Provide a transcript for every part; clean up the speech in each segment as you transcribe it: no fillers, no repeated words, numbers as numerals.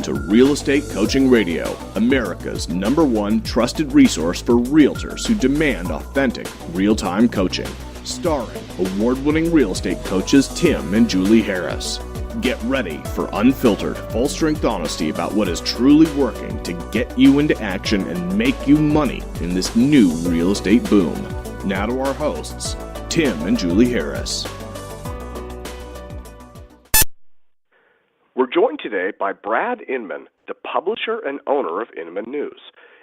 Welcome to Real Estate Coaching Radio, America's #1 trusted resource for realtors who demand authentic, real-time coaching. Starring award-winning real estate coaches Tim and Julie Harris. Get ready for unfiltered, full-strength honesty about what is truly working to get you into action and make you money in this new real estate boom. Now to our hosts, Tim and Julie Harris. We're joined today by Brad Inman, the publisher and owner of Inman News.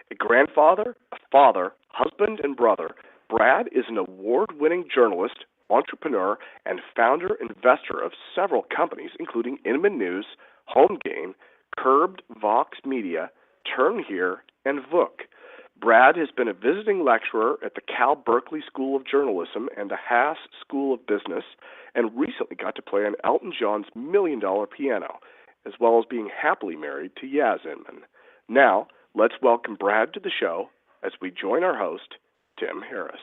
A grandfather, a father, husband, and brother, Brad is an award-winning journalist, entrepreneur, and founder-investor of several companies, including Inman News, Home Game, Curbed, Vox Media, Turn Here, and Vook. Brad has been a visiting lecturer at the Cal Berkeley School of Journalism and the Haas School of Business, and recently got to play on Elton John's $1 Million piano, as well as being happily married to Yaz Inman. Now, let's welcome Brad to the show as we join our host, Tim Harris.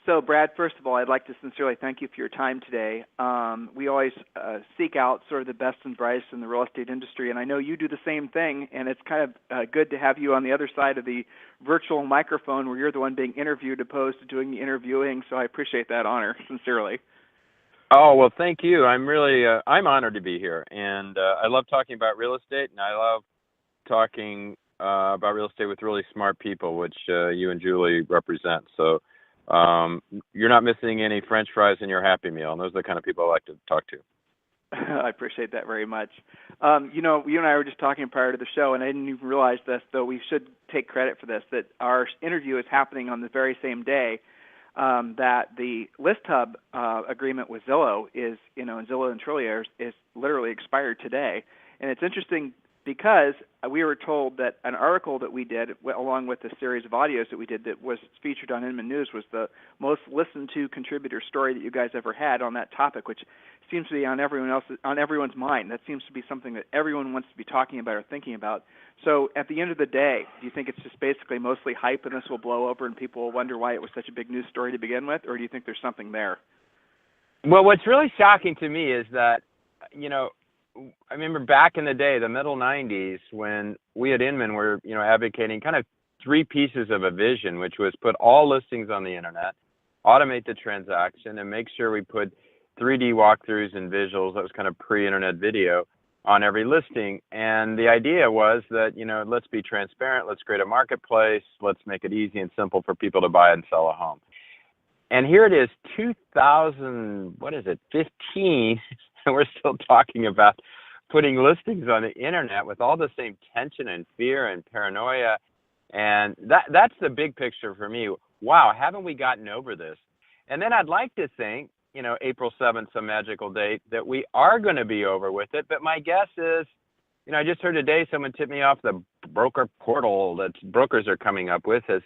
So, Brad, first of all, I'd like to sincerely thank you for your time today. We always seek out sort of the best and brightest in the real estate industry, and I know you do the same thing, and it's kind of good to have you on the other side of the virtual microphone where you're the one being interviewed opposed to doing the interviewing, so I appreciate that honor, sincerely. Oh, well, thank you. I'm really, I'm honored to be here, and I love talking about real estate, and I love talking about real estate with really smart people, which you and Julie represent, so you're not missing any French fries in your Happy Meal, and those are the kind of people I like to talk to. I appreciate that very much. You know, you and I were just talking prior to the show, and I didn't even realize this, though we should take credit for this, that our interview is happening on the very same day that the List Hub agreement with Zillow is, you know, and Zillow and Trulia is literally expired today. And it's interesting because we were told that an article that we did, along with a series of audios that we did that was featured on Inman News, was the most listened to contributor story that you guys ever had on that topic, which seems to be on everyone's mind. That seems to be something that everyone wants to be talking about or thinking about. So at the end of the day, do you think it's just basically mostly hype and this will blow over and people will wonder why it was such a big news story to begin with, or do you think there's something there? Well, what's really shocking to me is that, you know, I remember back in the day, the middle 90s, when we at Inman were, you know, advocating kind of three pieces of a vision, which was put all listings on the internet, automate the transaction, and make sure we put 3D walkthroughs and visuals, that was kind of pre-internet video, on every listing. And the idea was that, you know, let's be transparent, let's create a marketplace, let's make it easy and simple for people to buy and sell a home. And here it is, 15, and we're still talking about putting listings on the internet with all the same tension and fear and paranoia. And that's the big picture for me. Wow, haven't we gotten over this? And then I'd like to think, you know, April 7th, some magical date, that we are going to be over with it. But my guess is, you know, I just heard today someone tipped me off the broker portal that brokers are coming up with has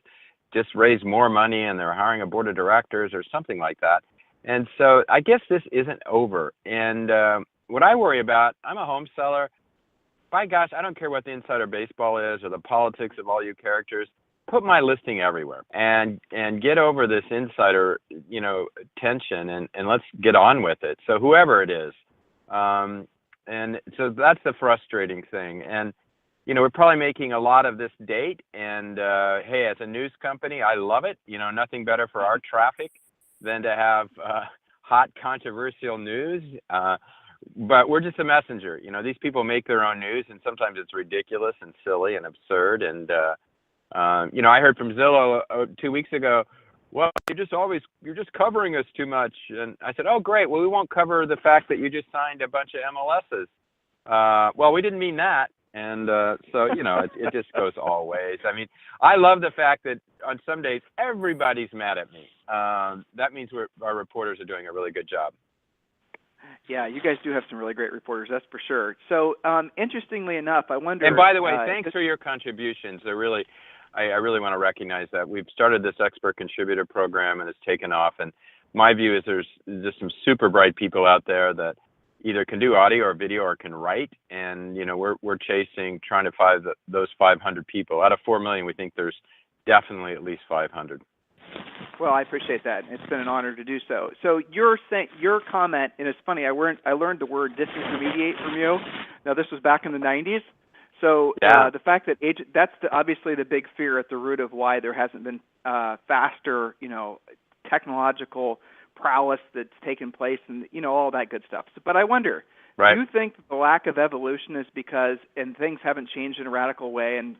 just raised more money and they're hiring a board of directors or something like that. And so I guess this isn't over. And what I worry about, I'm a home seller. By gosh, I don't care what the insider baseball is or the politics of all you characters. Put my listing everywhere and get over this insider, you know, tension and let's get on with it. So whoever it is. And so that's the frustrating thing. And, you know, we're probably making a lot of this date. And, hey, as a news company, I love it. You know, nothing better for our traffic than to have hot, controversial news. But we're just a messenger. You know, these people make their own news, and sometimes it's ridiculous and silly and absurd. And, you know, I heard from Zillow 2 weeks ago, well, you're just covering us too much. And I said, oh, great. Well, we won't cover the fact that you just signed a bunch of MLSs. Well, we didn't mean that. And so, you know, it just goes all ways. I mean, I love the fact that on some days everybody's mad at me. That means our reporters are doing a really good job. Yeah, you guys do have some really great reporters, that's for sure. So, interestingly enough, I wonder. And by the way, thanks for your contributions. I really want to recognize that we've started this expert contributor program and it's taken off. And my view is there's just some super bright people out there that either can do audio or video or can write. And, you know, we're trying to find those 500 people. Out of 4 million, we think there's definitely at least 500. Well, I appreciate that. It's been an honor to do so. So you're saying your comment, and it's funny. I learned the word disintermediate from you. Now this was back in the '90s. So the fact that that's obviously the big fear at the root of why there hasn't been faster, technological prowess that's taken place, and all that good stuff. But I wonder, do you think the lack of evolution is because, and things haven't changed in a radical way, and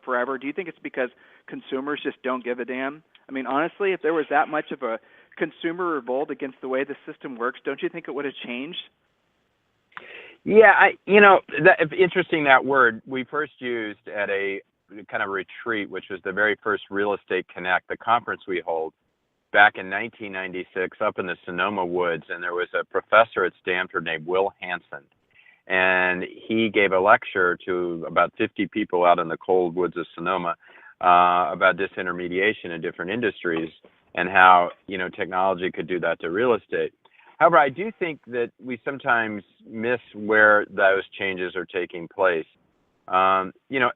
forever? Do you think it's because consumers just don't give a damn? I mean, honestly, if there was that much of a consumer revolt against the way the system works, don't you think it would have changed? Yeah, interesting that word. We first used at a kind of retreat, which was the very first Real Estate Connect, the conference we hold back in 1996 up in the Sonoma Woods, and there was a professor at Stanford named Will Hansen, and he gave a lecture to about 50 people out in the cold woods of Sonoma about disintermediation in different industries and how, technology could do that to real estate. However, I do think that we sometimes miss where those changes are taking place.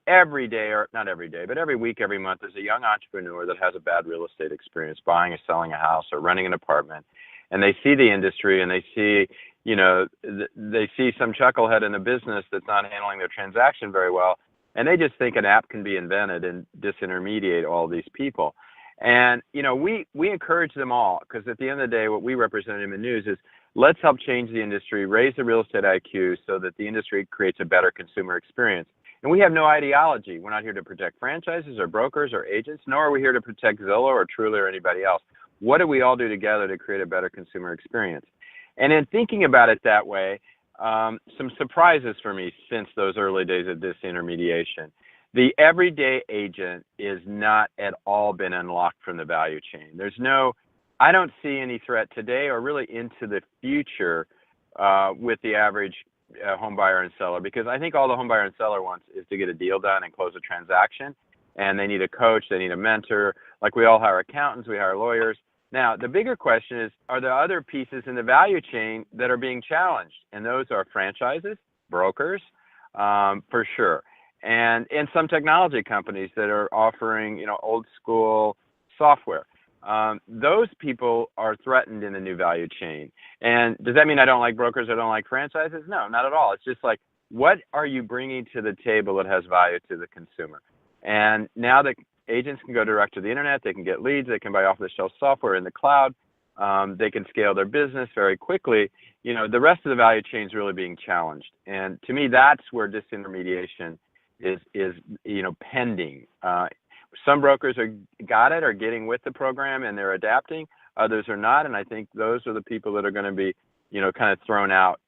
Every day, or not every day, but every week, every month, there's a young entrepreneur that has a bad real estate experience buying or selling a house or renting an apartment. And they see the industry and they see, they see some chucklehead in the business that's not handling their transaction very well. And they just think an app can be invented and disintermediate all these people. And, we encourage them all, because at the end of the day, what we represent in Inman News is let's help change the industry, raise the real estate IQ so that the industry creates a better consumer experience. And we have no ideology. We're not here to protect franchises or brokers or agents, nor are we here to protect Zillow or Trulia or anybody else. What do we all do together to create a better consumer experience? And in thinking about it that way, some surprises for me since those early days of disintermediation. The everyday agent is not at all been unlocked from the value chain. I don't see any threat today or really into the future with the average home buyer and seller, because I think all the home buyer and seller wants is to get a deal done and close a transaction. And they need a coach, they need a mentor. Like we all hire accountants, we hire lawyers. Now, the bigger question is, are there other pieces in the value chain that are being challenged? And those are franchises, brokers, for sure. And some technology companies that are offering, old school software. Those people are threatened in the new value chain. And does that mean I don't like brokers, I don't like franchises? No, not at all. It's just like, what are you bringing to the table that has value to the consumer? And now that agents can go direct to the internet, they can get leads, they can buy off-the-shelf software in the cloud, they can scale their business very quickly. The rest of the value chain is really being challenged. And to me, that's where disintermediation is pending. Some brokers are getting with the program and they're adapting. Others are not, and I think those are the people that are going to be, kind of thrown out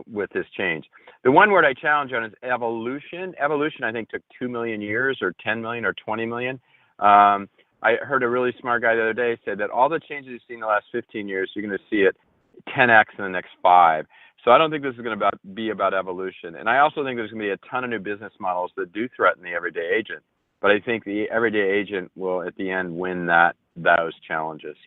with this change. The one word I challenge on is evolution. Evolution, I think, took 2 million years, or 10 million, or 20 million. I heard a really smart guy the other day say that all the changes you've seen in the last 15 years, you're going to see it 10x in the next 5. So I don't think this is going to be about evolution. And I also think there's going to be a ton of new business models that do threaten the everyday agent. But I think the everyday agent will, at the end, win those challenges.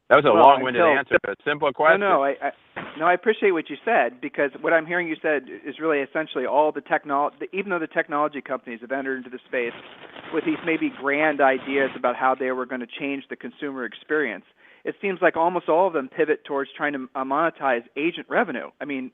That was a long-winded answer, but a simple question. No, I appreciate what you said, because what I'm hearing you said is really essentially all the technology, even though the technology companies have entered into the space with these maybe grand ideas about how they were going to change the consumer experience, it seems like almost all of them pivot towards trying to monetize agent revenue. I mean,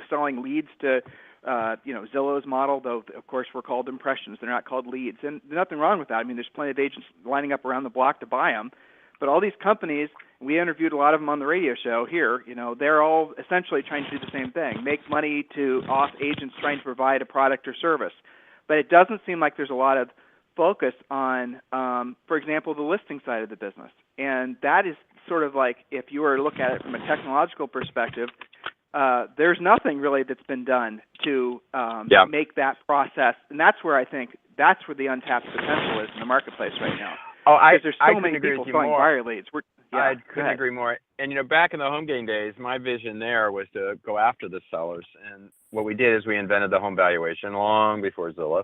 selling leads to Zillow's model, though, of course, we're called impressions. They're not called leads. And there's nothing wrong with that. I mean, there's plenty of agents lining up around the block to buy them. But all these companies, we interviewed a lot of them on the radio show here, they're all essentially trying to do the same thing, make money off agents trying to provide a product or service. But it doesn't seem like there's a lot of focus on, for example, the listing side of the business. And that is sort of like, if you were to look at it from a technological perspective, there's nothing really that's been done to make that process. And that's where I think that's where the untapped potential is in the marketplace right now. Because there's so many people selling buyer leads. I couldn't agree more. And, back in the home gain days, my vision there was to go after the sellers. And what we did is we invented the home valuation long before Zillow.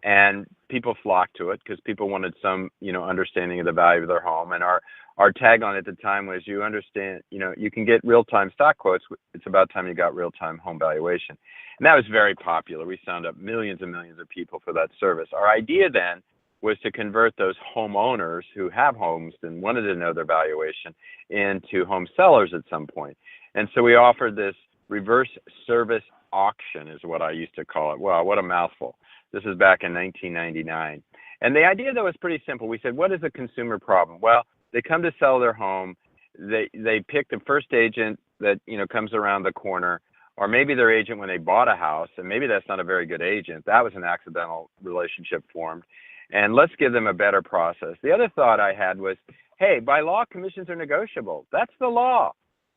And people flocked to it because people wanted some, understanding of the value of their home. And our tagline at the time was, you understand, you can get real-time stock quotes. It's about time you got real-time home valuation. And that was very popular. We signed up millions and millions of people for that service. Our idea then was to convert those homeowners who have homes and wanted to know their valuation into home sellers at some point. And so we offered this reverse service auction is what I used to call it. Wow, what a mouthful. This is back in 1999. And the idea, though, is pretty simple. We said, what is the consumer problem? Well, they come to sell their home. They pick the first agent that, comes around the corner, or maybe their agent when they bought a house, and maybe that's not a very good agent. That was an accidental relationship formed. And let's give them a better process. The other thought I had was, hey, by law, commissions are negotiable. That's the law.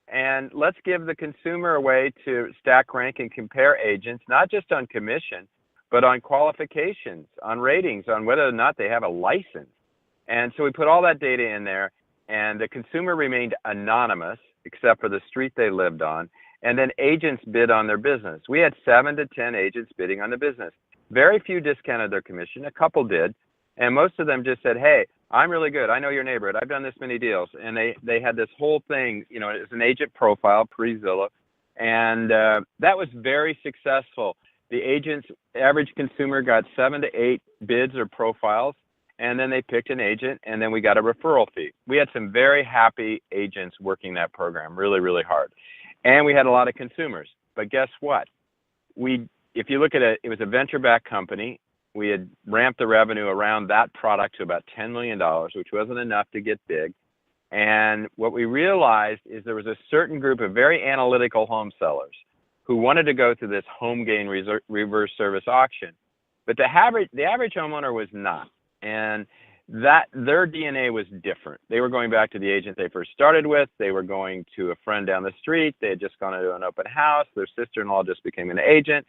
And let's give the consumer a way to stack rank and compare agents, not just on commission, but on qualifications, on ratings, on whether or not they have a license. And so we put all that data in there, and the consumer remained anonymous, except for the street they lived on, and then agents bid on their business. We had 7 to 10 agents bidding on the business. Very few discounted their commission. A couple did, and most of them just said, hey, I'm really good. I know your neighborhood. I've done this many deals. And they had this whole thing, it's an agent profile, pre-Zillow, and that was very successful. The agent's average consumer got 7 to 8 bids or profiles, and then they picked an agent, and then we got a referral fee. We had some very happy agents working that program really, really hard. And we had a lot of consumers. But guess what? If you look at it, it was a venture-backed company. We had ramped the revenue around that product to about $10 million, which wasn't enough to get big. And what we realized is there was a certain group of very analytical home sellers who wanted to go through this home gain reverse service auction. But the average homeowner was not. And that their DNA was different. They were going back to the agent they first started with. They were going to a friend down the street. They had just gone to an open house. Their sister-in-law just became an agent.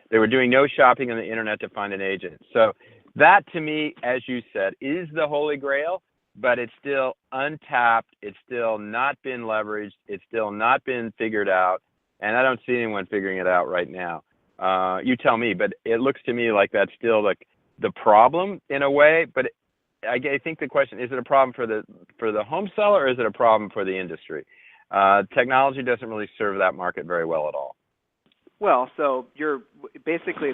They were doing no shopping on the internet to find an agent. So that, to me, as you said, is the holy grail, but it's still untapped. It's still not been leveraged. It's still not been figured out. And I don't see anyone figuring it out right now. You tell me, but it looks to me like that's still like the problem in a way. But I think the question, is it a problem for the home seller, or is it a problem for the industry? Technology doesn't really serve that market very well at all. Well, so you're basically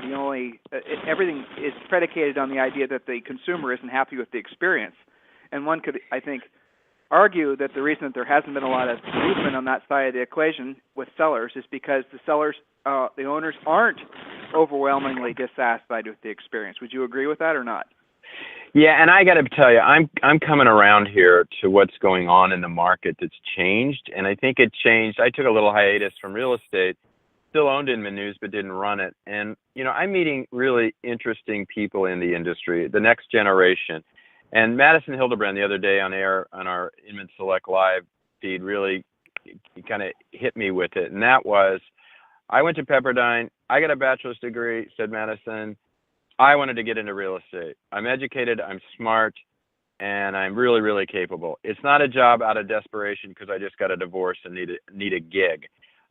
everything is predicated on the idea that the consumer isn't happy with the experience. And one could, I think, argue that the reason that there hasn't been a lot of movement on that side of the equation with sellers is because the owners aren't overwhelmingly dissatisfied with the experience. Would you agree with that or not? Yeah, and I got to tell you, I'm coming around here to what's going on in the market that's changed, and I think it changed. I took a little hiatus from real estate. Still owned Inman News, but didn't run it. And, I'm meeting really interesting people in the industry, the next generation. And Madison Hildebrand the other day on air on our Inman Select Live feed really kind of hit me with it. And that was, I went to Pepperdine. I got a bachelor's degree, said Madison. I wanted to get into real estate. I'm educated, I'm smart, and I'm really, really capable. It's not a job out of desperation because I just got a divorce and need a gig.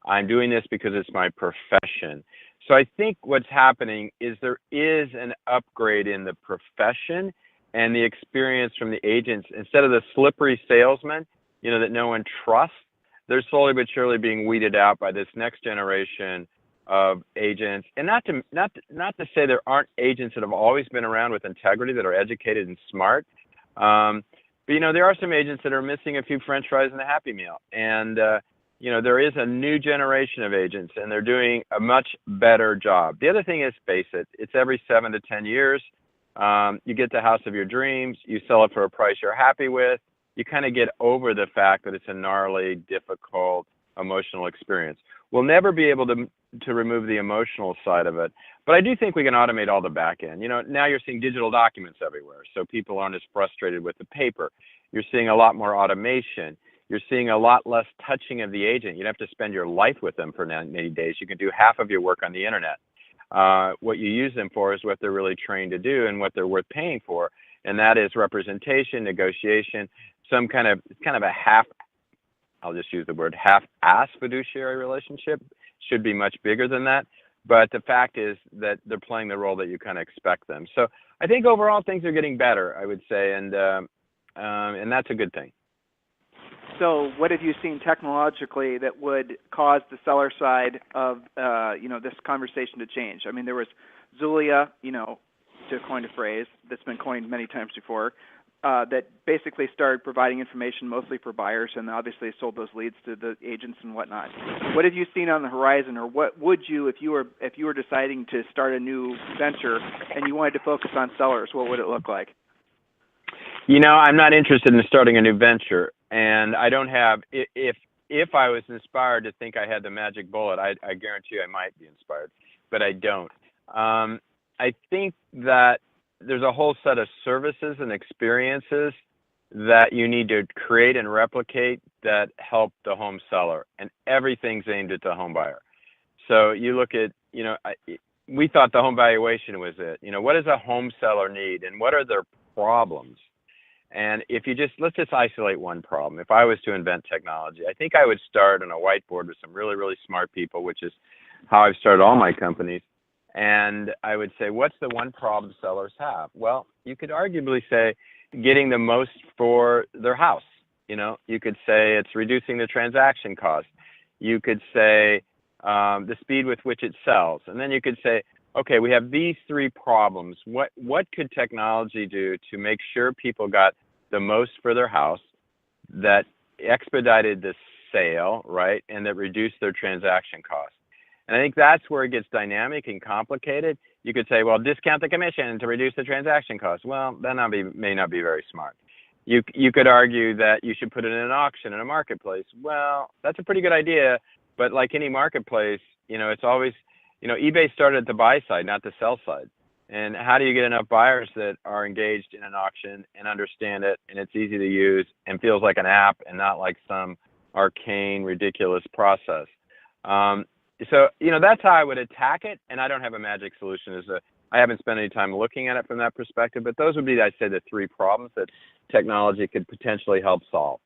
I'm doing this because it's my profession. So I think what's happening is there is an upgrade in the profession and the experience from the agents. Instead of the slippery salesman, that no one trusts, they're slowly but surely being weeded out by this next generation of agents. And not to say there aren't agents that have always been around with integrity, that are educated and smart. But there are some agents that are missing a few French fries in the Happy Meal. And there is a new generation of agents, and they're doing a much better job. The other thing is, face it, it's every 7 to 10 years. You get the house of your dreams. You sell it for a price you're happy with. You kind of get over the fact that it's a gnarly, difficult, emotional experience. We'll never be able to remove the emotional side of it, but I do think we can automate all the back end. Now you're seeing digital documents everywhere, so people aren't as frustrated with the paper. You're seeing a lot more automation. You're seeing a lot less touching of the agent. You don't have to spend your life with them for 90 days. You can do half of your work on the internet. What you use them for is what they're really trained to do and what they're worth paying for, and that is representation, negotiation, some kind of a I'll just use the word half-ass fiduciary relationship. Should be much bigger than that. But the fact is that they're playing the role that you kind of expect them. So I think overall things are getting better, I would say, and that's a good thing. So what have you seen technologically that would cause the seller side of this conversation to change? I mean, there was Zulia, to coin a phrase that's been coined many times before, that basically started providing information mostly for buyers and obviously sold those leads to the agents and whatnot. What have you seen on the horizon, or what would you, if you were deciding to start a new venture and you wanted to focus on sellers, what would it look like? I'm not interested in starting a new venture, and I don't have, if I was inspired to think I had the magic bullet, I guarantee you I might be inspired, but I don't. I think that there's a whole set of services and experiences that you need to create and replicate that help the home seller, and everything's aimed at the home buyer. So you look at, we thought the home valuation was it. What does a home seller need, and what are their problems? And if let's just isolate one problem. If I was to invent technology, I think I would start on a whiteboard with some really, really smart people, which is how I've started all my companies. And I would say, what's the one problem sellers have? Well, you could arguably say getting the most for their house. You could say it's reducing the transaction cost. You could say the speed with which it sells. And then you could say, okay, we have these three problems. What could technology do to make sure people got the most for their house, that expedited the sale, right, and that reduced their transaction cost? And I think that's where it gets dynamic and complicated. You could say, well, discount the commission to reduce the transaction cost. Well, that may not be very smart. You could argue that you should put it in an auction in a marketplace. Well, that's a pretty good idea, but like any marketplace, it's always, eBay started at the buy side, not the sell side. And how do you get enough buyers that are engaged in an auction and understand it, and it's easy to use and feels like an app and not like some arcane, ridiculous process? So, that's how I would attack it, and I don't have a magic solution. I haven't spent any time looking at it from that perspective, but those would be, I'd say, the three problems that technology could potentially help solve.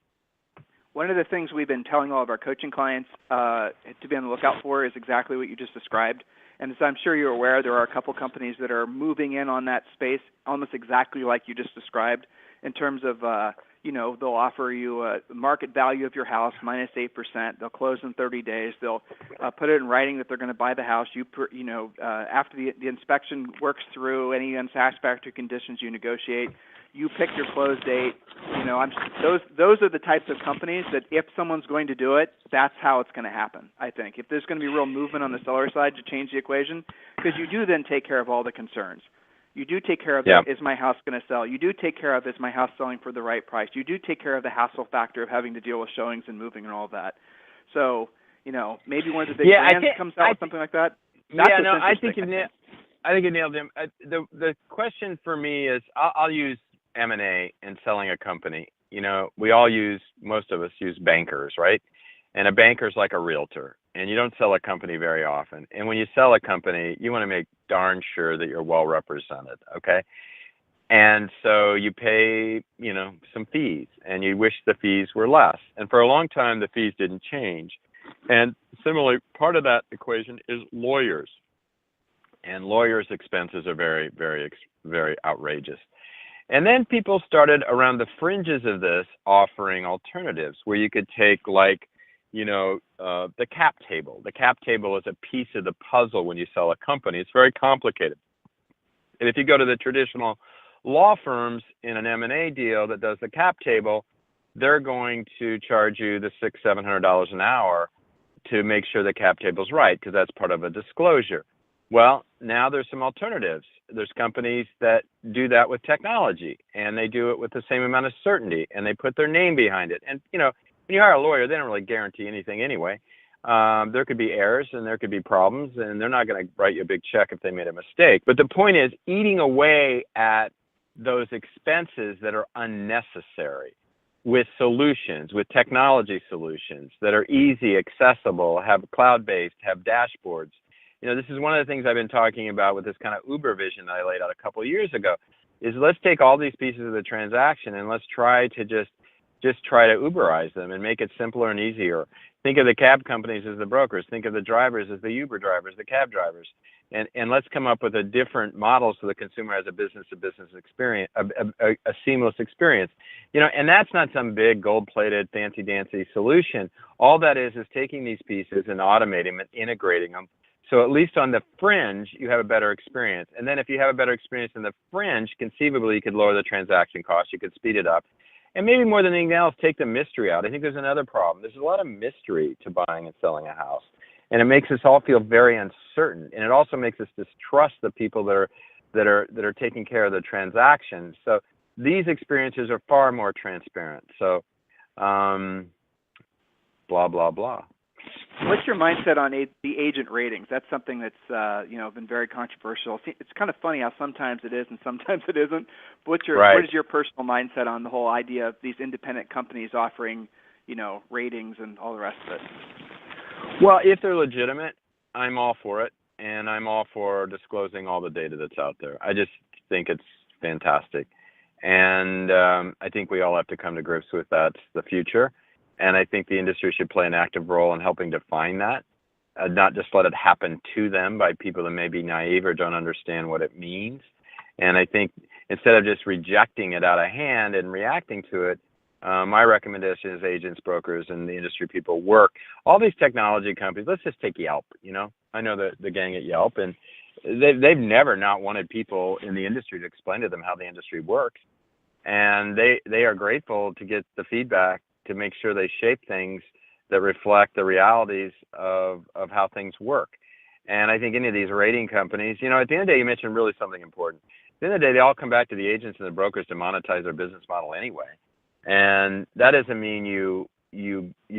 One of the things we've been telling all of our coaching clients to be on the lookout for is exactly what you just described. And as I'm sure you're aware, there are a couple companies that are moving in on that space almost exactly like you just described in terms of they'll offer you a market value of your house minus 8%. They'll close in 30 days. They'll put it in writing that they're going to buy the house. After the inspection works through any unsatisfactory conditions, you negotiate. You pick your close date. Those are the types of companies that if someone's going to do it, that's how it's going to happen, I think. If there's going to be real movement on the seller side to change the equation, because you do then take care of all the concerns. You do take care of is my house going to sell? You do take care of is my house selling for the right price? You do take care of the hassle factor of having to deal with showings and moving and all of that. So, maybe one of the big brands comes out with something like that. I think you nailed him. The question for me is, I'll use M&A and selling a company. Most of us use bankers, right? And a banker's like a realtor, and you don't sell a company very often. And when you sell a company, you want to make darn sure that you're well represented, okay? And so you pay, some fees, and you wish the fees were less. And for a long time, the fees didn't change. And similarly, part of that equation is lawyers. And lawyers' expenses are very, very, very outrageous. And then people started around the fringes of this offering alternatives where you could take the cap table. The cap table is a piece of the puzzle when you sell a company. It's very complicated. And if you go to the traditional law firms in an M&A deal that does the cap table, they're going to charge you the $600-700 an hour to make sure the cap table's right, because that's part of a disclosure. Well, now there's some alternatives. There's companies that do that with technology, and they do it with the same amount of certainty, and they put their name behind it. And, when you hire a lawyer, they don't really guarantee anything anyway. There could be errors and there could be problems, and they're not going to write you a big check if they made a mistake. But the point is, eating away at those expenses that are unnecessary with solutions, with technology solutions that are easy, accessible, have cloud-based, have dashboards. This is one of the things I've been talking about with this kind of Uber vision that I laid out a couple of years ago, is let's take all these pieces of the transaction and let's try to just try to Uberize them and make it simpler and easier. Think of the cab companies as the brokers. Think of the drivers as the Uber drivers, the cab drivers. And let's come up with a different model so the consumer has a business-to-business experience, a seamless experience. And that's not some big gold-plated, fancy-dancy solution. All that is taking these pieces and automating them and integrating them So at least on the fringe, you have a better experience. And then if you have a better experience in the fringe, conceivably you could lower the transaction cost, you could speed it up. And maybe more than anything else, take the mystery out. I think there's another problem. There's a lot of mystery to buying and selling a house. And it makes us all feel very uncertain. And it also makes us distrust the people that are taking care of the transaction. So these experiences are far more transparent. So blah, blah, blah. What's your mindset on the agent ratings? That's something that's been very controversial. It's kind of funny how sometimes it is and sometimes it isn't. What is your personal mindset on the whole idea of these independent companies offering, ratings and all the rest of it? Well, if they're legitimate, I'm all for it, and I'm all for disclosing all the data that's out there. I just think it's fantastic, and I think we all have to come to grips with that's the future. And I think the industry should play an active role in helping define that, not just let it happen to them by people that may be naive or don't understand what it means. And I think instead of just rejecting it out of hand and reacting to it, my recommendation is agents, brokers, and the industry people work. All these technology companies, let's just take Yelp, I know the gang at Yelp, and they've never not wanted people in the industry to explain to them how the industry works. And they are grateful to get the feedback to make sure they shape things that reflect the realities of how things work. And I think any of these rating companies, at the end of the day, you mentioned really something important. At the end of the day, they all come back to the agents and the brokers to monetize their business model anyway. And that doesn't mean you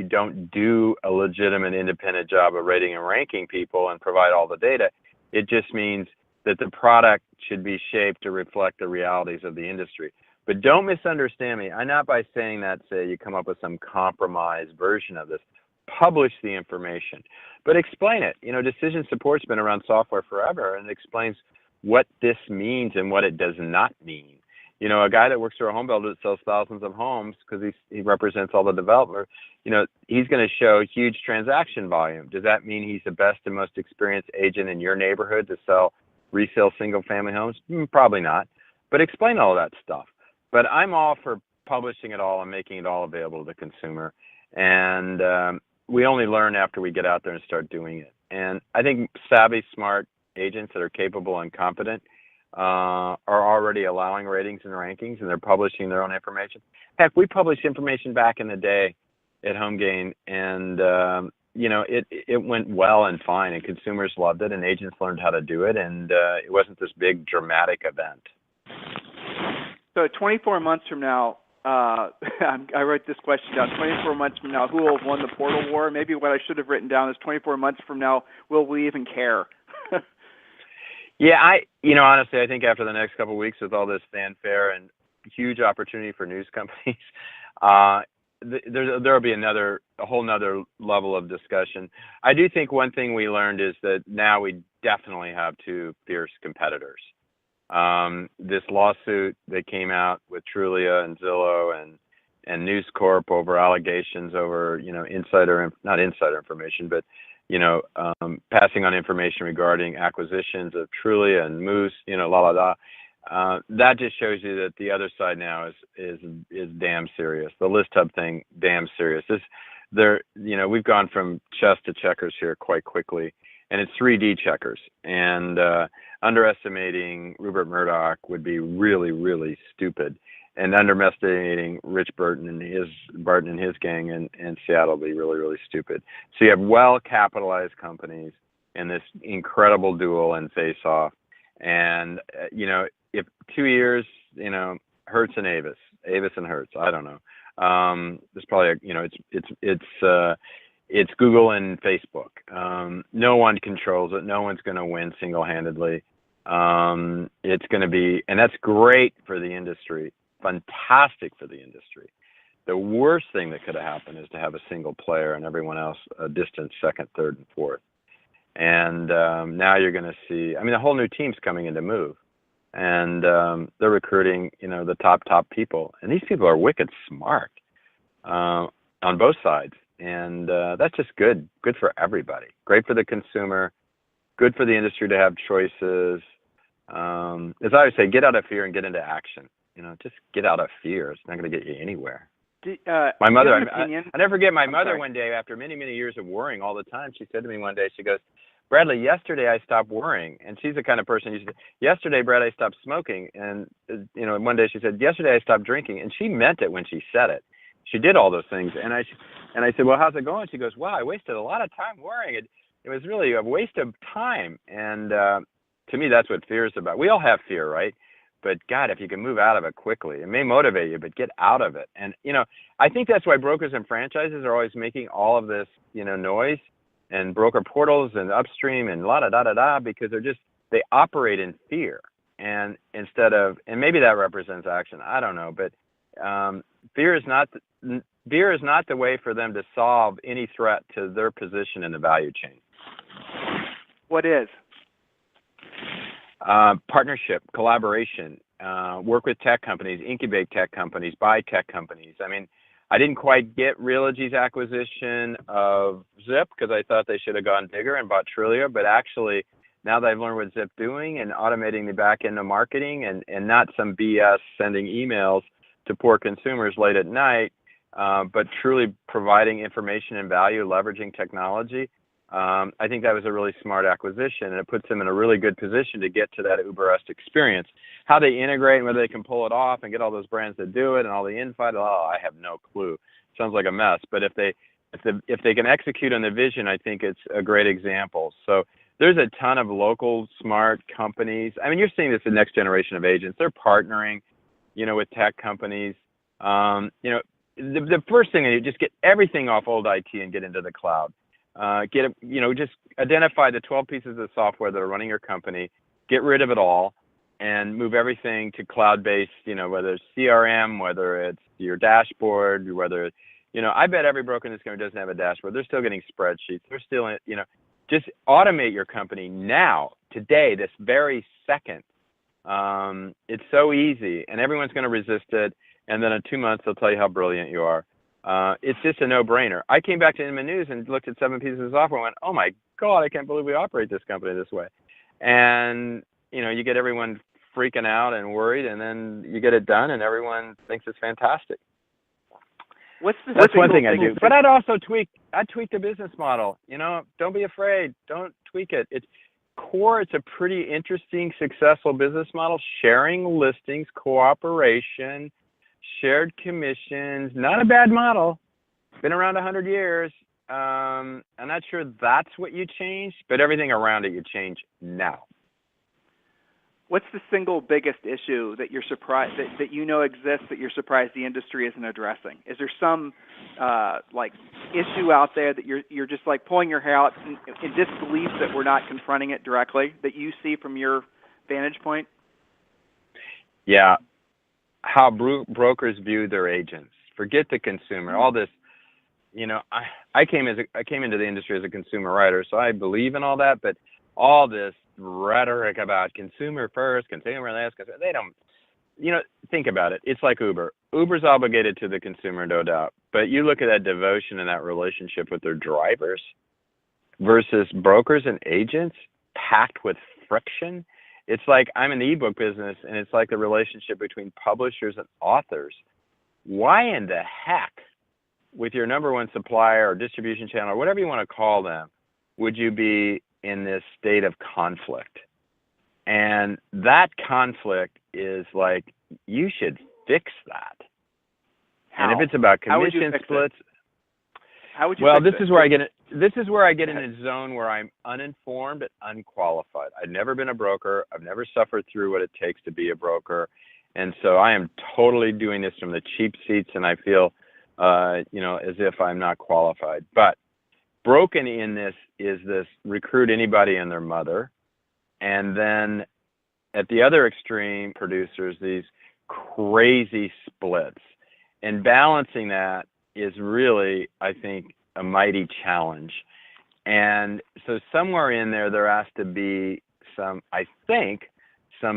don't do a legitimate independent job of rating and ranking people and provide all the data. It just means that the product should be shaped to reflect the realities of the industry. But don't misunderstand me. I'm not by saying that, say, you come up with some compromised version of this. Publish the information, but explain it. Decision support's been around software forever, and it explains what this means and what it does not mean. A guy that works for a home builder that sells thousands of homes because he represents all the developers, he's going to show huge transaction volume. Does that mean he's the best and most experienced agent in your neighborhood to sell resale single-family homes? Probably not. But explain all that stuff. But I'm all for publishing it all and making it all available to the consumer. And we only learn after we get out there and start doing it. And I think savvy, smart agents that are capable and competent are already allowing ratings and rankings, and they're publishing their own information. Heck, we published information back in the day at HomeGain, and it went well and fine, and consumers loved it, and agents learned how to do it, and it wasn't this big dramatic event. So 24 months from now, I wrote this question down. 24 months from now, who will have won the portal war? Maybe what I should have written down is 24 months from now, will we even care? Yeah, honestly, I think after the next couple of weeks with all this fanfare and huge opportunity for news companies, there will be a whole nother level of discussion. I do think one thing we learned is that now we definitely have two fierce competitors. This lawsuit that came out with Trulia and Zillow and News Corp over allegations over, not insider information, but, passing on information regarding acquisitions of Trulia and Moose, that just shows you that the other side now is damn serious. The List Hub thing, damn serious. We've gone from chess to checkers here quite quickly, and it's 3D checkers. And underestimating Rupert Murdoch would be really, really stupid. And underestimating Rich Barton and his gang in Seattle would be really, really stupid. So you have well-capitalized companies in this incredible duel and face-off. And, if 2 years, Hertz and Avis and Hertz, I don't know. There's probably, it's Google and Facebook. No one controls it. No one's going to win single-handedly. It's going to be, and that's great for the industry, fantastic for the industry. The worst thing that could have happened is to have a single player and everyone else a distant second, third, and fourth. And now you're going to see, the whole new team's coming in to move. And they're recruiting, the top people. And these people are wicked smart on both sides. And that's just good for everybody. Great for the consumer, good for the industry to have choices. As I always say, get out of fear and get into action. Just get out of fear. It's not going to get you anywhere. My mother, I never forget my mother one day, after many, many years of worrying all the time, she said to me one day, she goes, Bradley, yesterday I stopped worrying. And she's the kind of person who said, yesterday, Brad, I stopped smoking. And, one day she said, yesterday I stopped drinking. And she meant it when she said it. She did all those things. And I said, well, how's it going? She goes, wow, I wasted a lot of time worrying. It was really a waste of time. And to me, that's what fear is about. We all have fear, right? But God, if you can move out of it quickly, it may motivate you, but get out of it. And, I think that's why brokers and franchises are always making all of this, noise, and broker portals and upstream and la-da-da-da-da, because they operate in fear. And and maybe that represents action. I don't know. But fear is not the way for them to solve any threat to their position in the value chain. What is? Partnership, collaboration, work with tech companies, incubate tech companies, buy tech companies. I mean, I didn't quite get Realogy's acquisition of Zip because I thought they should have gone bigger and bought Trillia. But actually, now that I've learned what Zip's doing and automating the back end of marketing and not some BS sending emails to poor consumers late at night, but truly providing information and value, leveraging technology, I think that was a really smart acquisition, and it puts them in a really good position to get to that Uber-esque experience. How they integrate and whether they can pull it off and get all those brands to do it and all the infight, I have no clue. Sounds like a mess. But if they can execute on the vision, I think it's a great example. So there's a ton of local smart companies. I mean, you're seeing this in the next generation of agents. They're partnering, with tech companies. The first thing is just get everything off old IT and get into the cloud. Just identify the 12 pieces of software that are running your company, get rid of it all, and move everything to cloud-based, whether it's CRM, whether it's your dashboard, whether, I bet every broker in this country doesn't have a dashboard. They're still getting spreadsheets. They're still, just automate your company now, today, this very second. It's so easy, and everyone's going to resist it, and then in 2 months, they'll tell you how brilliant you are. It's just a no-brainer. I came back to Inman News and looked at 7 pieces of software and went, oh, my God, I can't believe we operate this company this way. And, you get everyone freaking out and worried, and then you get it done, and everyone thinks it's fantastic. That's one thing I do. But I'd tweak the business model. Don't be afraid. Don't tweak it. It's core. It's a pretty interesting, successful business model. Sharing listings, cooperation, shared commissions, not a bad model. Been around 100 years. I'm not sure that's what you change, but everything around it you change now. What's the single biggest issue that you're surprised that exists that you're surprised the industry isn't addressing? Is there some issue out there that you're just like pulling your hair out in disbelief that we're not confronting it directly that you see from your vantage point? Yeah. How brokers view their agents. Forget the consumer. All this, I came into the industry as a consumer writer, so I believe in all that. But all this rhetoric about consumer first, consumer last, they don't. Think about it. It's like Uber. Uber's obligated to the consumer, no doubt. But you look at that devotion and that relationship with their drivers versus brokers and agents packed with friction. It's like I'm in the ebook business, and it's like the relationship between publishers and authors. Why in the heck, with your number one supplier or distribution channel or whatever you want to call them, would you be in this state of conflict? And that conflict is like, you should fix that. How? And if it's about commission splits, how would you? Well, fix this is where I get it. This is where I get in a zone where I'm uninformed and unqualified. I've never been a broker. I've never suffered through what it takes to be a broker. And so I am totally doing this from the cheap seats, and I feel, as if I'm not qualified. But broken in this is this recruit anybody and their mother. And then at the other extreme, producers, these crazy splits. And balancing that is really, I think, a mighty challenge. And so somewhere in there has to be some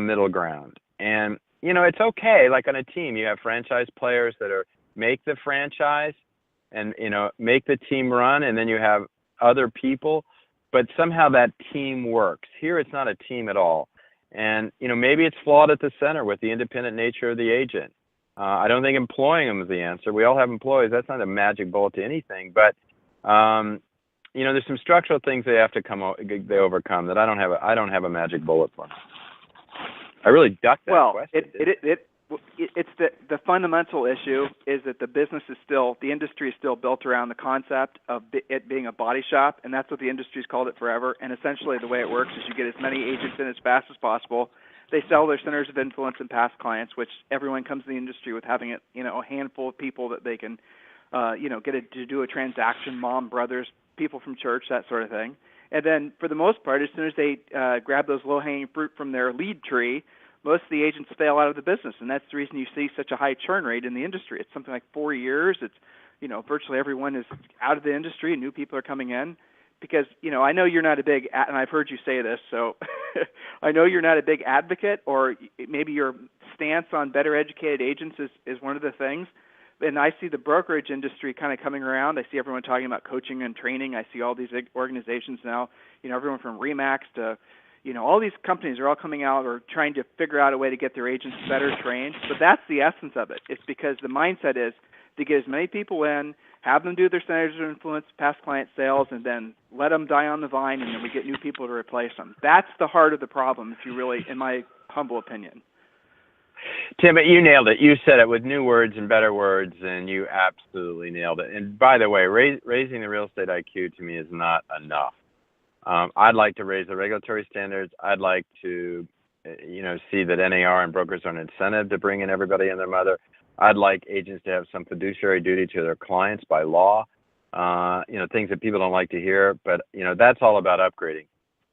middle ground. And, it's okay. Like on a team, you have franchise players that make the franchise and, make the team run. And then you have other people, but somehow that team works. Here, it's not a team at all. And, maybe it's flawed at the center with the independent nature of the agent. I don't think employing them is the answer. We all have employees. That's not a magic bullet to anything. But, there's some structural things they have to they overcome that I don't have a magic bullet for. I really ducked that question. It's the fundamental issue is that the industry is still built around the concept of it being a body shop, and that's what the industry's called it forever. And essentially the way it works is you get as many agents in as fast as possible. They sell their centers of influence and past clients, which everyone comes to the industry with having a handful of people that they can, get to do a transaction, mom, brothers, people from church, that sort of thing. And then for the most part, as soon as they grab those low-hanging fruit from their lead tree, most of the agents fail out of the business, and that's the reason you see such a high churn rate in the industry. It's something like 4 years. It's, virtually everyone is out of the industry and new people are coming in. Because, I know you're not a big, and I've heard you say this, so I know you're not a big advocate, or maybe your stance on better educated agents is one of the things. And I see the brokerage industry kind of coming around. I see everyone talking about coaching and training. I see all these organizations now, everyone from RE/MAX to, all these companies are all coming out or trying to figure out a way to get their agents better trained. But that's the essence of it. It's because the mindset is to get as many people in, have them do their centers of influence, past client sales, and then let them die on the vine, and then we get new people to replace them. That's the heart of the problem, if you really, in my humble opinion. Tim, you nailed it. You said it with new words and better words, and you absolutely nailed it. And by the way, raising the real estate IQ to me is not enough. I'd like to raise the regulatory standards. I'd like to, see that NAR and brokers are an incentive to bring in everybody and their mother. I'd like agents to have some fiduciary duty to their clients by law, things that people don't like to hear. But, that's all about upgrading.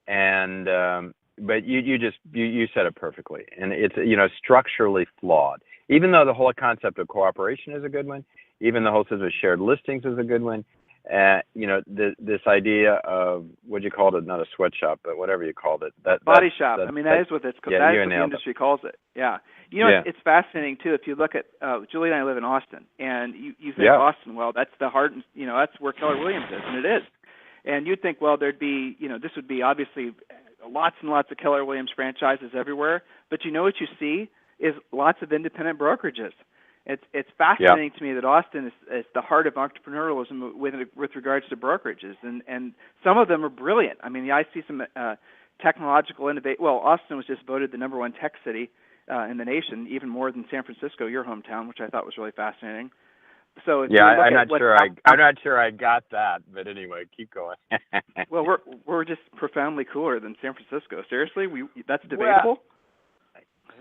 And but you said it perfectly. And it's, structurally flawed. Even though the whole concept of cooperation is a good one, even the whole system of shared listings is a good one, this idea of, what you called it, not a sweatshop, but whatever you called it. Body shop. That is what it's called. Yeah, that is what the industry calls it. Yeah. It's fascinating, too, if you look at, Julie and I live in Austin, and you think Austin, well, that's the heart, that's where Keller Williams is, and it is. And you'd think, well, there'd be, this would be obviously lots and lots of Keller Williams franchises everywhere, but what you see is lots of independent brokerages. It's fascinating to me that Austin is the heart of entrepreneurialism with regards to brokerages, and some of them are brilliant. I see some technological innovation. Well, Austin was just voted the #1 tech city in the nation, even more than San Francisco, your hometown, which I thought was really fascinating. So I'm not sure I got that, but anyway, keep going. Well, we're just profoundly cooler than San Francisco. Seriously, that's debatable.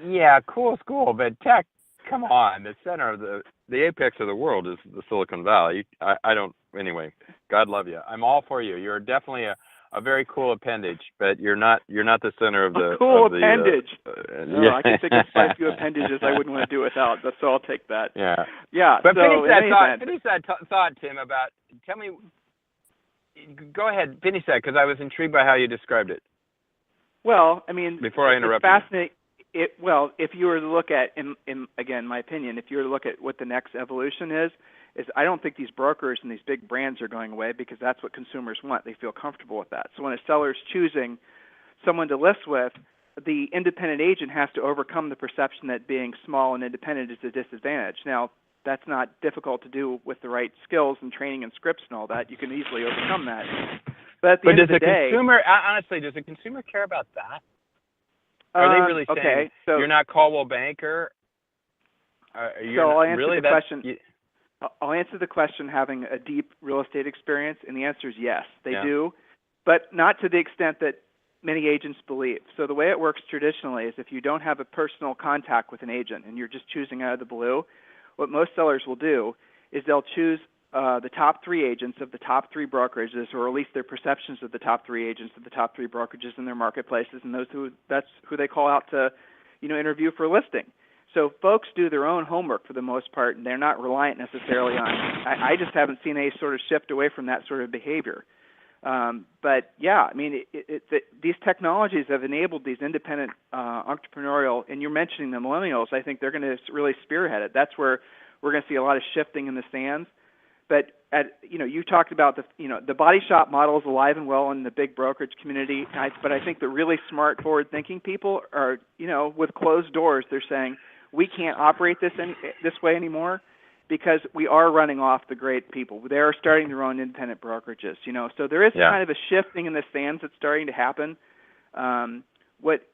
Well, yeah, cool school, but tech. Come on, the center of the apex of the world is the Silicon Valley. I don't. Anyway, God love you. I'm all for you. You're definitely a very cool appendage, but you're not the center of the appendage. Yeah. I can take a few appendages I wouldn't want to do without, so I'll take that. Yeah. Yeah. But finish that thought, Tim. Tell me. Go ahead, finish that, because I was intrigued by how you described it. Well, before I interrupt, it's fascinating. If you were to look at, again, my opinion, if you were to look at what the next evolution is I don't think these brokers and these big brands are going away, because that's what consumers want. They feel comfortable with that. So when a seller's choosing someone to list with, the independent agent has to overcome the perception that being small and independent is a disadvantage. Now, that's not difficult to do with the right skills and training and scripts and all that. You can easily overcome that. But at the end of the day, honestly, does the consumer care about that? Are they really saying you're not Caldwell Banker? I'll answer the question having a deep real estate experience, and the answer is yes, they do, but not to the extent that many agents believe. So the way it works traditionally is if you don't have a personal contact with an agent and you're just choosing out of the blue, what most sellers will do is they'll choose the top 3 agents of the top 3 brokerages, or at least their perceptions of the top 3 agents of the top 3 brokerages in their marketplaces, and that's who they call out to, interview for a listing. So folks do their own homework for the most part, and they're not reliant necessarily on. I just haven't seen any sort of shift away from that sort of behavior. But yeah, these technologies have enabled these independent entrepreneurial, and you're mentioning the millennials. I think they're going to really spearhead it. That's where we're going to see a lot of shifting in the sands. But you talked about the body shop model is alive and well in the big brokerage community. But I think the really smart, forward-thinking people are, with closed doors, they're saying we can't operate this way anymore, because we are running off the great people. They are starting their own independent brokerages, So there is kind of a shifting in the sands that's starting to happen. What's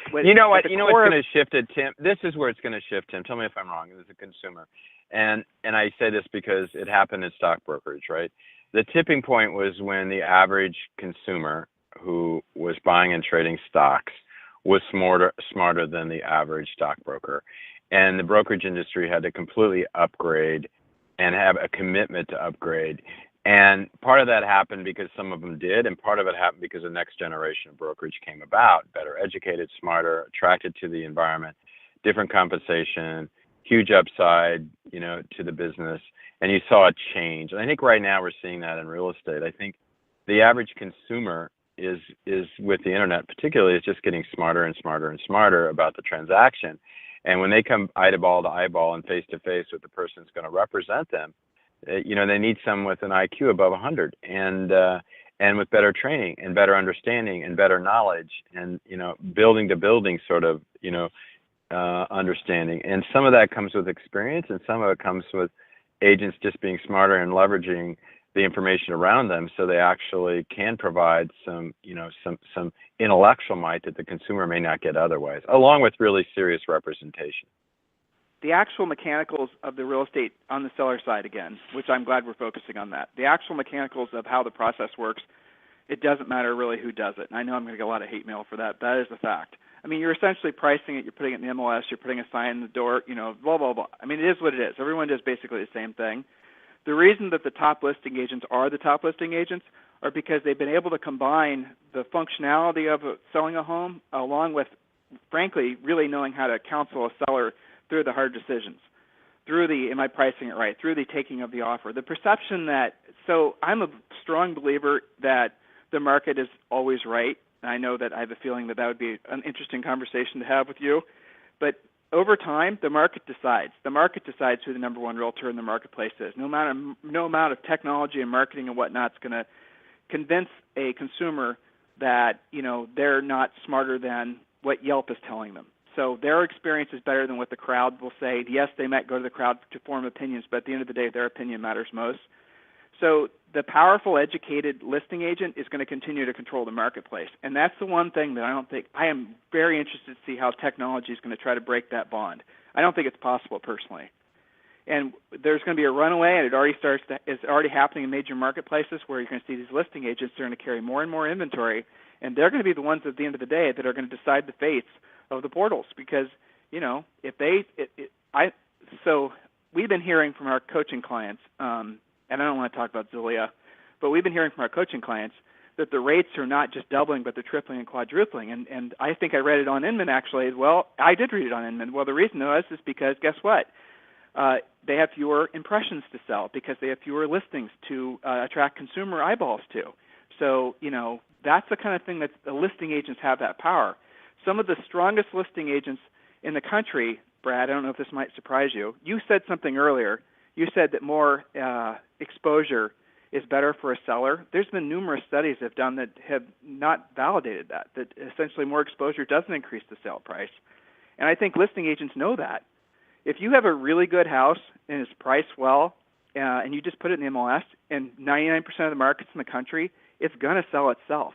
going to shift it, Tim? This is where it's going to shift, Tim. Tell me if I'm wrong as a consumer. And I say this because it happened in stock brokerage, right? The tipping point was when the average consumer who was buying and trading stocks was smarter than the average stockbroker. And the brokerage industry had to completely upgrade and have a commitment to upgrade. And part of that happened because some of them did, and part of it happened because the next generation of brokerage came about, better educated, smarter, attracted to the environment, different compensation, huge upside, to the business. And you saw a change. And I think right now we're seeing that in real estate. I think the average consumer is with the internet particularly, is just getting smarter and smarter and smarter about the transaction. And when they come eyeball to eyeball and face to face with the person that's going to represent them, they need someone with an IQ above 100 and with better training and better understanding and better knowledge and, building to building sort of, understanding. And some of that comes with experience, and some of it comes with agents just being smarter and leveraging the information around them so they actually can provide some intellectual might that the consumer may not get otherwise, along with really serious representation. The actual mechanicals of the real estate on the seller side again, which I'm glad we're focusing on that. The actual mechanicals of how the process works, it doesn't matter really who does it. And I know I'm going to get a lot of hate mail for that. That is the fact. I mean, you're essentially pricing it, you're putting it in the MLS, you're putting a sign in the door, blah, blah, blah. I mean, it is what it is. Everyone does basically the same thing. The reason that the top listing agents are the top listing agents are because they've been able to combine the functionality of selling a home along with, frankly, really knowing how to counsel a seller through the hard decisions, through the, am I pricing it right, through the taking of the offer. The perception that, so I'm a strong believer that the market is always right. I know that I have a feeling that would be an interesting conversation to have with you. But over time, the market decides. The market decides who the number one realtor in the marketplace is. No amount of technology and marketing and whatnot is going to convince a consumer that, they're not smarter than what Yelp is telling them. So their experience is better than what the crowd will say. Yes, they might go to the crowd to form opinions, but at the end of the day, their opinion matters most. So the powerful, educated listing agent is going to continue to control the marketplace. And that's the one thing that I am very interested to see how technology is going to try to break that bond. I don't think it's possible personally. And there's going to be a runaway, and it's already happening in major marketplaces where you're going to see these listing agents are going to carry more and more inventory, and they're going to be the ones at the end of the day that are going to decide the fates of the portals because, so we've been hearing from our coaching clients, and I don't want to talk about Zulia, but we've been hearing from our coaching clients that the rates are not just doubling, but they're tripling and quadrupling. And I think I read it on Inman actually as well. I did read it on Inman. Well, the reason was is because guess what? They have fewer impressions to sell because they have fewer listings to attract consumer eyeballs to. So, that's the kind of thing that the listing agents have that power. Some of the strongest listing agents in the country, Brad, I don't know if this might surprise you. You said something earlier. You said that more exposure is better for a seller. There's been numerous studies that have not validated that essentially more exposure doesn't increase the sale price. And I think listing agents know that. If you have a really good house and it's priced well and you just put it in the MLS and 99% of the markets in the country, it's going to sell itself.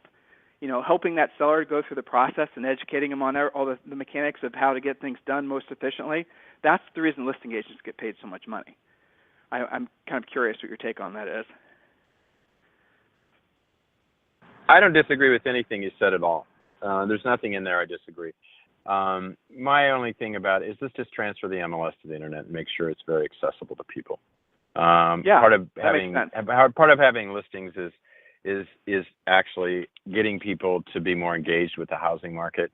Helping that seller go through the process and educating them on all the mechanics of how to get things done most efficiently, that's the reason listing agents get paid so much money. I'm kind of curious what your take on that is. I don't disagree with anything you said at all. There's nothing in there I disagree. My only thing about it is let's just transfer the MLS to the internet and make sure it's very accessible to people. Part of having listings is actually getting people to be more engaged with the housing market,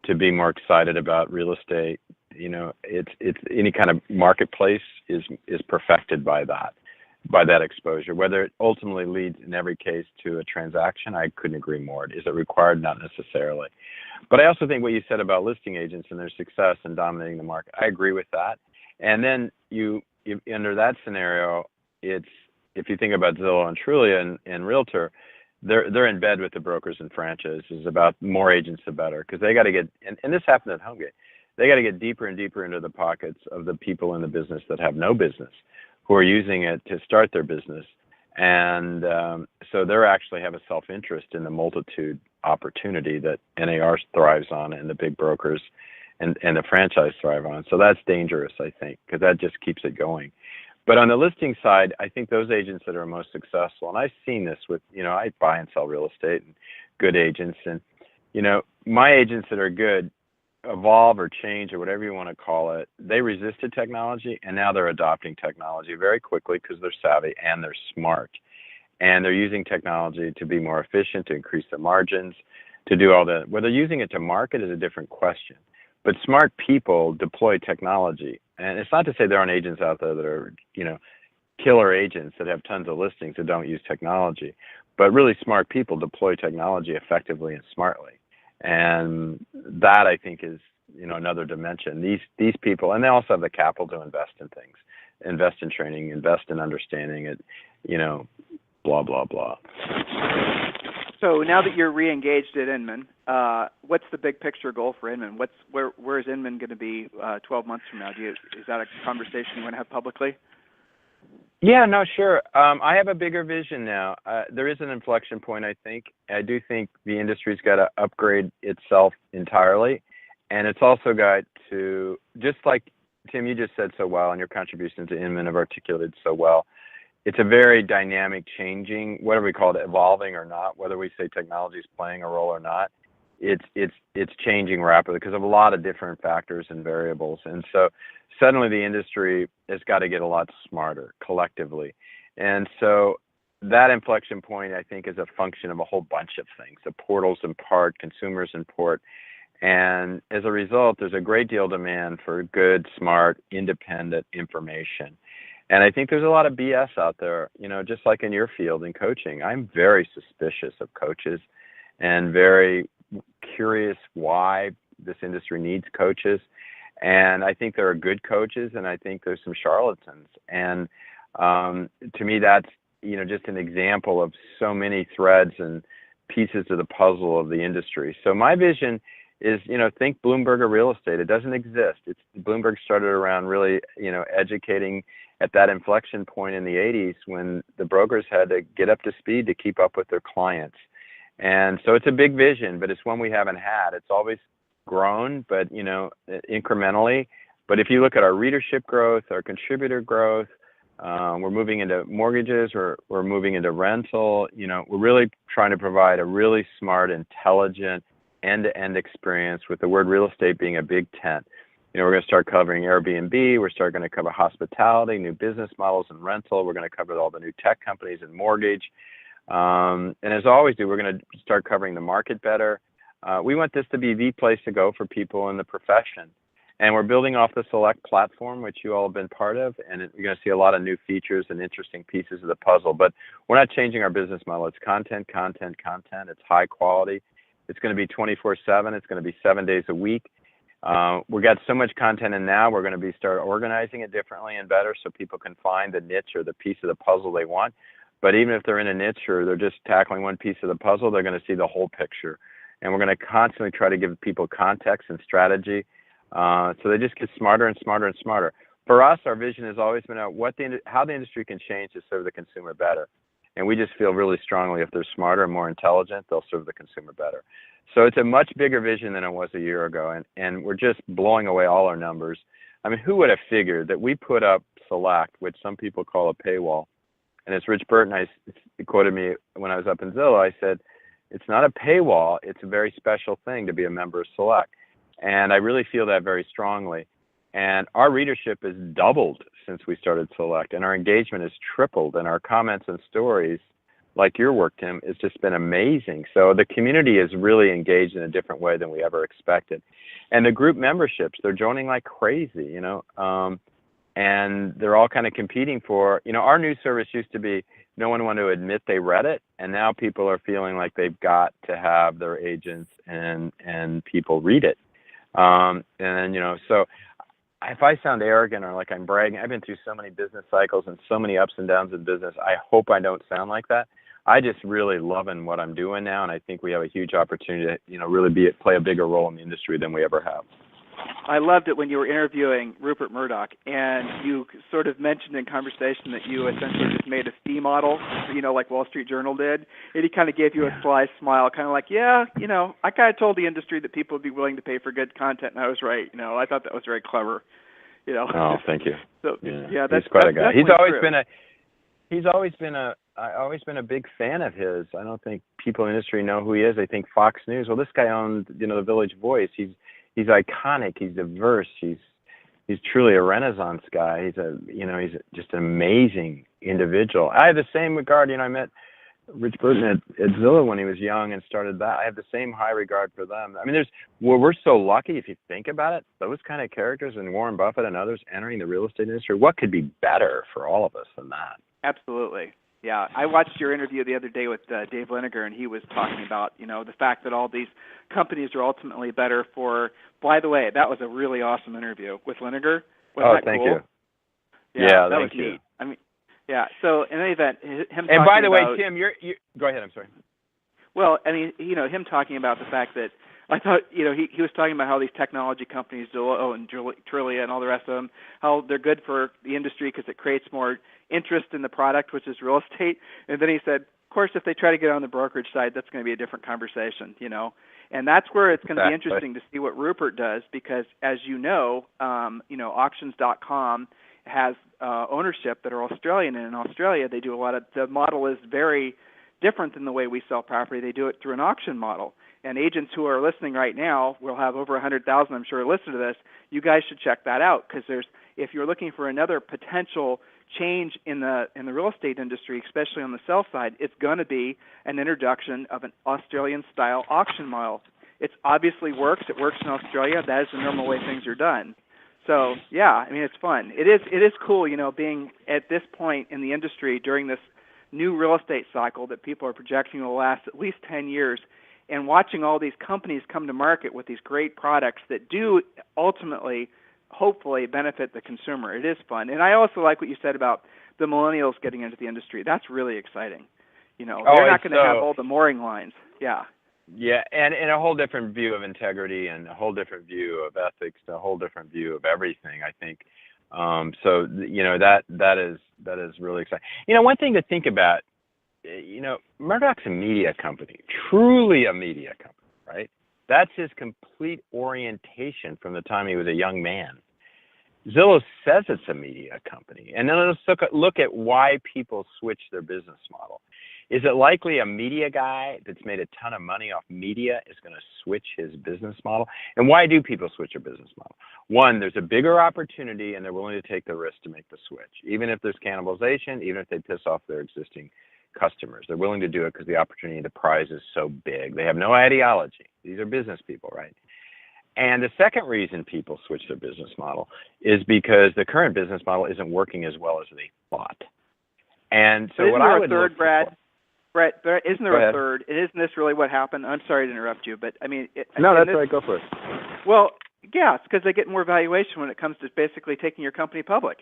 to be more excited about real estate. It's any kind of marketplace is perfected by that exposure. Whether it ultimately leads in every case to a transaction, I couldn't agree more. Is it required? Not necessarily. But I also think what you said about listing agents and their success in dominating the market, I agree with that. And then you under that scenario, it's if you think about Zillow and Trulia and Realtor, they're in bed with the brokers and franchises about more agents the better because they got to get and this happened at HomeGate. They got to get deeper and deeper into the pockets of the people in the business that have no business who are using it to start their business. And so they actually have a self-interest in the multitude opportunity that NAR thrives on and the big brokers and the franchise thrive on. So that's dangerous, I think, because that just keeps it going. But on the listing side, I think those agents that are most successful, and I've seen this with, I buy and sell real estate and good agents. And, my agents that are good evolve or change or whatever you want to call it. They resisted technology, and now they're adopting technology very quickly because they're savvy and they're smart. And they're using technology to be more efficient, to increase their margins, to do all that. Whether using it to market is a different question. But smart people deploy technology. And it's not to say there aren't agents out there that are, killer agents that have tons of listings that don't use technology. But really smart people deploy technology effectively and smartly. And that, I think, is, another dimension. These people, and they also have the capital to invest in things, invest in training, invest in understanding it, blah, blah, blah. So now that you're re-engaged at Inman, what's the big picture goal for Inman? Where is Inman going to be 12 months from now? Is that a conversation you want to have publicly? Yeah, no, sure. I have a bigger vision now. There is an inflection point, I think. I do think the industry's got to upgrade itself entirely. And it's also got to, just like, Tim, you just said so well, and your contributions to Inman have articulated so well, it's a very dynamic, changing, whether we call it evolving or not, whether we say technology is playing a role or not, it's changing rapidly because of a lot of different factors and variables. And so suddenly the industry has got to get a lot smarter collectively. And so that inflection point, I think, is a function of a whole bunch of things, the portals in part, consumers in part. And as a result, there's a great deal of demand for good, smart, independent information. And I think there's a lot of BS out there, just like in your field in coaching. I'm very suspicious of coaches and very curious why this industry needs coaches. And I think there are good coaches, and I think there's some charlatans. And to me, that's, just an example of so many threads and pieces of the puzzle of the industry. So my vision is, think Bloomberg or real estate. It doesn't exist. Bloomberg started around really, educating at that inflection point in the 80s when the brokers had to get up to speed to keep up with their clients. And so it's a big vision, but it's one we haven't had. It's always grown, but, incrementally. But if you look at our readership growth, our contributor growth, we're moving into mortgages, we're moving into rental, we're really trying to provide a really smart, intelligent, end-to-end experience with the word real estate being a big tent. We're going to start covering Airbnb. We're going to cover hospitality, new business models and rental. We're going to cover all the new tech companies and mortgage. And as always do, we're going to start covering the market better. We want this to be the place to go for people in the profession. And we're building off the Select platform, which you all have been part of. And you're going to see a lot of new features and interesting pieces of the puzzle. But we're not changing our business model. It's content. It's high quality. It's going to be 24/7. It's going to be 7 days a week. We've got so much content in now, we're going to start organizing it differently and better so people can find the niche or the piece of the puzzle they want. But even if they're in a niche or they're just tackling one piece of the puzzle, they're going to see the whole picture. And we're going to constantly try to give people context and strategy so they just get smarter and smarter and smarter. For us, our vision has always been how the industry can change to serve the consumer better. And we just feel really strongly if they're smarter and more intelligent, they'll serve the consumer better. So it's a much bigger vision than it was a year ago, and we're just blowing away all our numbers. I mean, who would have figured that we put up Select, which some people call a paywall, and as Rich Burton quoted me when I was up in Zillow, I said, it's not a paywall, it's a very special thing to be a member of Select. And I really feel that very strongly. And our readership has doubled since we started Select, and our engagement has tripled, and our comments and stories, like your work, Tim, has just been amazing. So the community is really engaged in a different way than we ever expected. And the group memberships, they're joining like crazy, and they're all kind of competing for, our news service used to be no one wanted to admit they read it, and now people are feeling like they've got to have their agents and people read it. So if I sound arrogant or like I'm bragging, I've been through so many business cycles and so many ups and downs in business. I hope I don't sound like that. I just really loving what I'm doing now, and I think we have a huge opportunity to, really play a bigger role in the industry than we ever have. I loved it when you were interviewing Rupert Murdoch, and you sort of mentioned in conversation that you essentially just made a fee model, like Wall Street Journal did, and he kind of gave you a sly smile, kind of like, I kind of told the industry that people would be willing to pay for good content, and I was right. I thought that was very clever. Oh, thank you. So yeah, that's he's quite that's a guy. He's always been a big fan of his. I don't think people in the industry know who he is. They think Fox News. Well, this guy owned, the Village Voice. He's iconic. He's diverse. He's truly a Renaissance guy. He's just an amazing individual. I have the same regard. I met Rich Burton at Zillow when he was young and started that. I have the same high regard for them. I mean, we're so lucky if you think about it. Those kind of characters and Warren Buffett and others entering the real estate industry. What could be better for all of us than that? Absolutely. Yeah, I watched your interview the other day with Dave Liniger, and he was talking about, the fact that all these companies are ultimately better for. By the way, that was a really awesome interview with Liniger. Wasn't that thank cool? you. Yeah, that thank was you. neat. I mean, yeah. So in any event, him. And by the way, about, Tim, you go ahead. I'm sorry. Well, I mean, him talking about the fact that I thought, he was talking about how these technology companies, Zillow and Trillia and all the rest of them, how they're good for the industry because it creates more interest in the product, which is real estate. And then he said, of course, if they try to get on the brokerage side, that's going to be a different conversation, And that's where it's going to be interesting to see what Rupert does because, as auctions.com has ownership that are Australian, and in Australia they do a lot of. The model is very different than the way we sell property. They do it through an auction model. And agents who are listening right now will have over 100,000, I'm sure, listen to this. You guys should check that out because if you're looking for another potential change in the real estate industry, especially on the sell side, it's going to be an introduction of an Australian-style auction model. It obviously works. It works in Australia. That is the normal way things are done. So, yeah, I mean, it's fun. It is cool, being at this point in the industry during this new real estate cycle that people are projecting will last at least 10 years, and watching all these companies come to market with these great products that do ultimately, hopefully, benefit the consumer. It is fun. And I also like what you said about the millennials getting into the industry. That's really exciting. They're not going to have all the mooring lines. Yeah. Yeah, and a whole different view of integrity and a whole different view of ethics, a whole different view of everything, I think. So, that is really exciting. One thing to think about, Murdoch's a media company, truly a media company, right? That's his complete orientation from the time he was a young man. Zillow says it's a media company. And then let's look at why people switch their business model. Is it likely a media guy that's made a ton of money off media is going to switch his business model? And why do people switch their business model? One, there's a bigger opportunity and they're willing to take the risk to make the switch. Even if there's cannibalization, even if they piss off their existing customers. They're willing to do it because the opportunity, the prize is so big. They have no ideology. These are business people, right? And the second reason people switch their business model is because the current business model isn't working as well as they thought. And so what I would look for, Brett, isn't there a third? Isn't this really what happened? I'm sorry to interrupt you, but I mean... No, that's all right. Go for it. Well, yeah, it's because they get more valuation when it comes to basically taking your company public.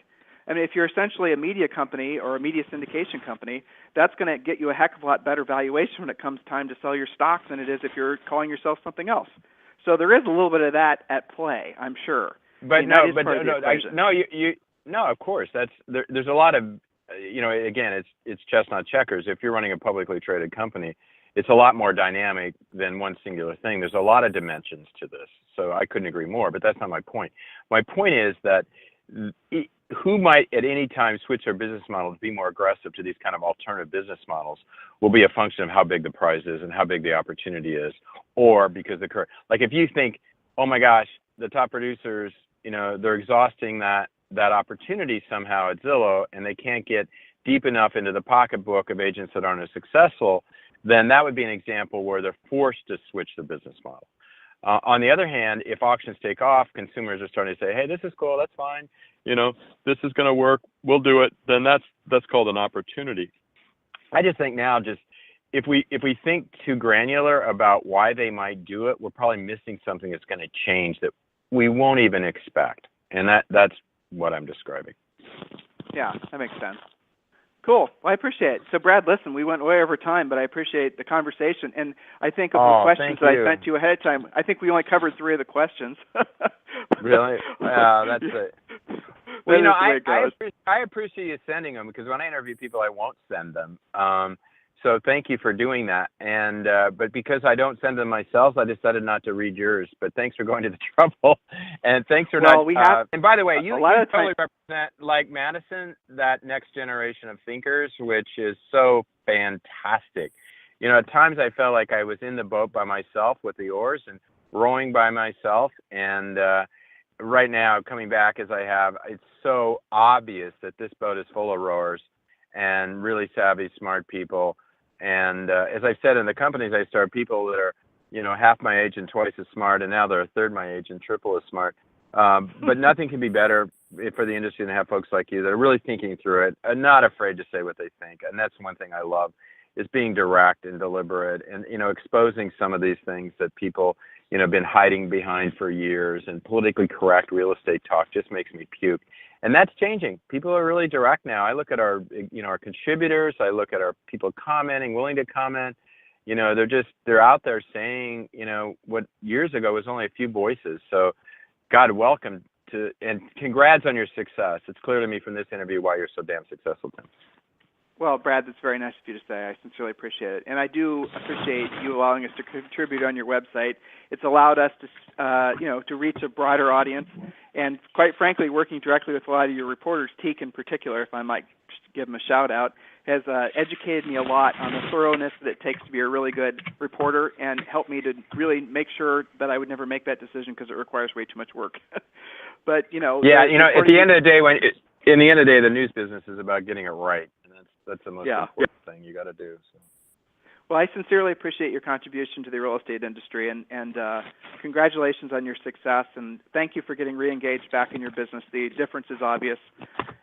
I mean, if you're essentially a media company or a media syndication company, that's going to get you a heck of a lot better valuation when it comes time to sell your stock than it is if you're calling yourself something else. So there is a little bit of that at play, I'm sure. But no, of course. There's a lot of, again, it's chestnut checkers. If you're running a publicly traded company, it's a lot more dynamic than one singular thing. There's a lot of dimensions to this. So I couldn't agree more, but that's not my point. My point is that who might at any time switch their business model to be more aggressive to these kind of alternative business models will be a function of how big the prize is and how big the opportunity is, or because the current, like if you think, oh my gosh, the top producers, they're exhausting that opportunity somehow at Zillow and they can't get deep enough into the pocketbook of agents that aren't as successful, then that would be an example where they're forced to switch the business model. On the other hand, if auctions take off, consumers are starting to say, hey, this is cool, that's fine, this is going to work, we'll do it, then that's called an opportunity. I just think now if we think too granular about why they might do it, we're probably missing something that's going to change that we won't even expect. And that's what I'm describing. Yeah, that makes sense. Cool. Well, I appreciate it. So, Brad, listen, we went way over time, but I appreciate the conversation. And I think of the questions that I sent you ahead of time, I think we only covered 3 of the questions. Really? Yeah, that's it. Well, I appreciate you sending them, because when I interview people, I won't send them. So thank you for doing that. And but because I don't send them myself, I decided not to read yours. But thanks for going to the trouble. And thanks for and by the way, you totally represent, like Madison, that next generation of thinkers, which is so fantastic. You know, at times I felt like I was in the boat by myself with the oars and rowing by myself. And right now, coming back as I have, it's so obvious that this boat is full of rowers and really savvy, smart people. And as I said, in the companies I start, people that are, you know, half my age and twice as smart, and now they're a third my age and triple as smart. But nothing can be better for the industry than have folks like you that are really thinking through it and not afraid to say what they think. And that's one thing I love, is being direct and deliberate and, you know, exposing some of these things that people, you know, have been hiding behind for years. And politically correct real estate talk just makes me puke. And that's changing. People are really direct now. I look at our contributors. I look at our people commenting, willing to comment. You know, they're out there saying, you know, what years ago was only a few voices. So, God, welcome to, and congrats on your success. It's clear to me from this interview why you're so damn successful, Tim. Well, Brad, that's very nice of you to say. I sincerely appreciate it. And I do appreciate you allowing us to contribute on your website. It's allowed us to, to reach a broader audience. And quite frankly, working directly with a lot of your reporters, Teak in particular, if I might give him a shout out, has educated me a lot on the thoroughness that it takes to be a really good reporter, and helped me to really make sure that I would never make that decision, because it requires way too much work. But, you know. Yeah, at the end of the day, the news business is about getting it right. And that's the most important thing you got to do. So. Well, I sincerely appreciate your contribution to the real estate industry, and congratulations on your success, and thank you for getting re-engaged back in your business. The difference is obvious.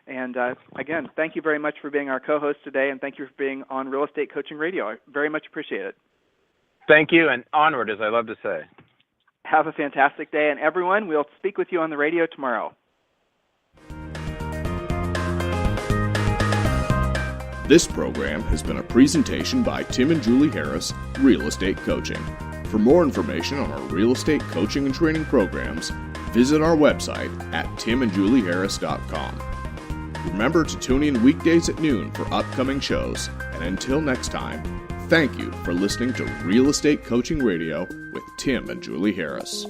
And again, thank you very much for being our co-host today, and thank you for being on Real Estate Coaching Radio. I very much appreciate it. Thank you, and onward, as I love to say. Have a fantastic day, and everyone, we'll speak with you on the radio tomorrow. This program has been a presentation by Tim and Julie Harris, Real Estate Coaching. For more information on our real estate coaching and training programs, visit our website at timandjulieharris.com. Remember to tune in weekdays at noon for upcoming shows, and until next time, thank you for listening to Real Estate Coaching Radio with Tim and Julie Harris.